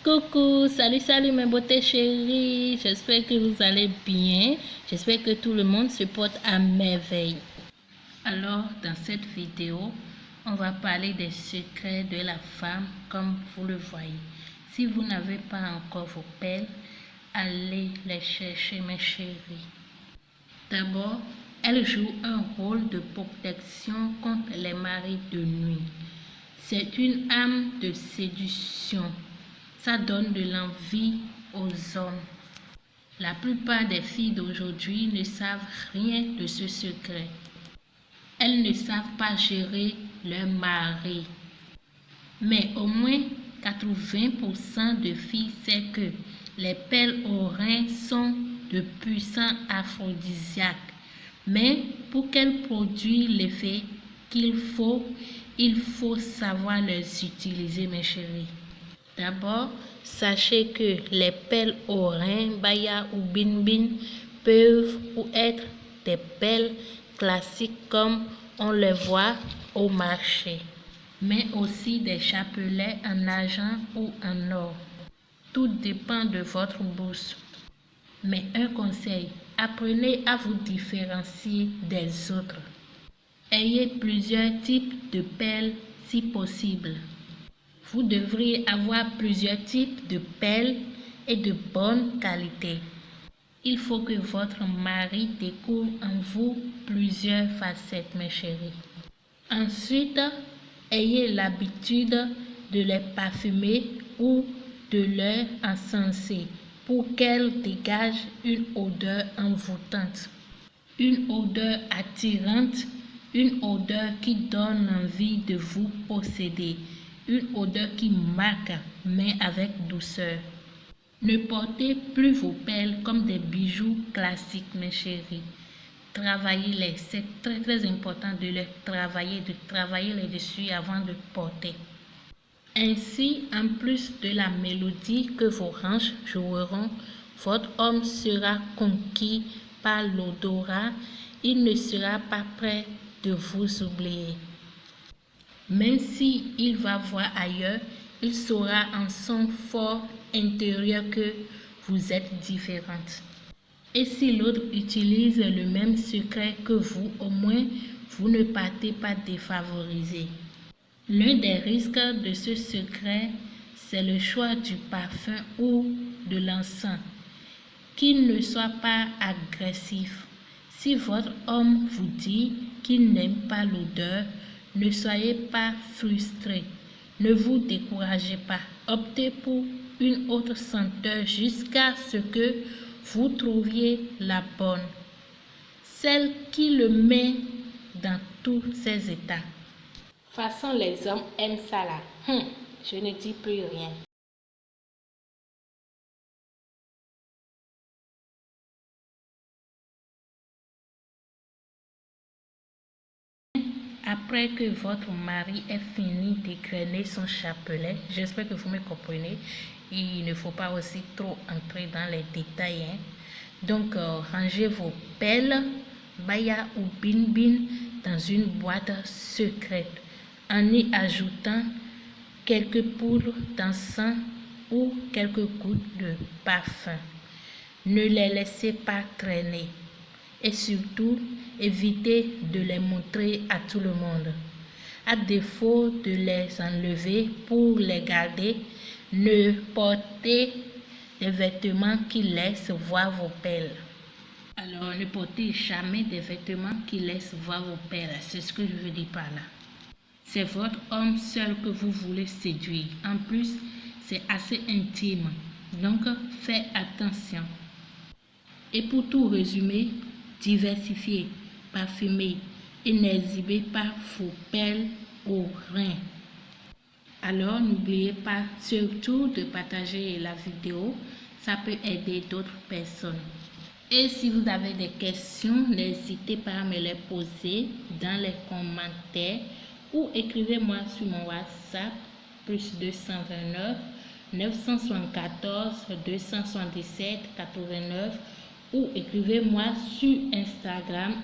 Coucou, salut mes beautés chéries, j'espère que vous allez bien, j'espère que tout le monde se porte à merveille. Alors, dans cette vidéo, on va parler des secrets de la femme comme vous le voyez. Si vous n'avez pas encore vos perles, allez les chercher mes chéries. D'abord, elles jouent un rôle de protection contre les maris de nuit. C'est une arme de séduction. Ça donne de l'envie aux hommes. La plupart des filles d'aujourd'hui ne savent rien de ce secret. Elles ne savent pas gérer leur mari. Mais au moins 80% de filles savent que les perles aux reins sont de puissants aphrodisiaques. Mais pour qu'elles produisent l'effet qu'il faut, il faut savoir les utiliser, mes chéris. D'abord, sachez que les perles aux reins, baya ou bin bin peuvent être des perles classiques comme on les voit au marché, mais aussi des chapelets en argent ou en or. Tout dépend de votre bourse. Mais un conseil, apprenez à vous différencier des autres. Ayez plusieurs types de perles si possible. Vous devriez avoir plusieurs types de perles et de bonne qualité. Il faut que votre mari découvre en vous plusieurs facettes, mes chéris. Ensuite, ayez l'habitude de les parfumer ou de les encenser pour qu'elles dégagent une odeur envoûtante, une odeur attirante, une odeur qui donne envie de vous posséder. Une odeur qui marque, mais avec douceur. Ne portez plus vos perles comme des bijoux classiques, mes chéris. Travaillez-les. C'est très important de les travailler, les dessus avant de porter. Ainsi, en plus de la mélodie que vos hanches joueront, votre homme sera conquis par l'odorat. Il ne sera pas prêt de vous oublier. Même si il va voir ailleurs, il saura en son fort intérieur que vous êtes différente. Et si l'autre utilise le même secret que vous, au moins vous ne partez pas défavorisé. L'un des risques de ce secret, c'est le choix du parfum ou de l'encens, qu'il ne soit pas agressif. Si votre homme vous dit qu'il n'aime pas l'odeur, ne soyez pas frustré, ne vous découragez pas. Optez pour une autre senteur jusqu'à ce que vous trouviez la bonne, celle qui le met dans tous ses états. De toute façon, les hommes aiment ça là. Je ne dis plus rien. Après que votre mari ait fini d'égrener son chapelet, j'espère que vous me comprenez, il ne faut pas aussi trop entrer dans les détails. Donc, rangez vos perles, baya ou bin bin dans une boîte secrète en y ajoutant quelques poudres d'encens ou quelques gouttes de parfum. Ne les laissez pas traîner. Et surtout, évitez de les montrer à tout le monde. À défaut de les enlever pour les garder, ne portez des vêtements qui laissent voir vos perles. Alors, ne portez jamais des vêtements qui laissent voir vos perles. C'est ce que je veux dire par là. C'est votre homme seul que vous voulez séduire. En plus, c'est assez intime. Donc, faites attention. Et pour tout résumer, diversifiez, parfumez et n'exhibez pas vos perles aux reins. Alors n'oubliez pas surtout de partager la vidéo, ça peut aider d'autres personnes. Et si vous avez des questions, n'hésitez pas à me les poser dans les commentaires ou écrivez-moi sur mon WhatsApp +229 974 277 89 ou écrivez-moi sur Instagram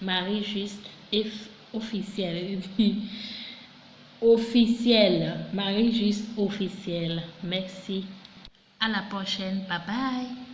@marijusteofficiel. officiel. Marie juste officiel. Merci. À la prochaine. Bye bye.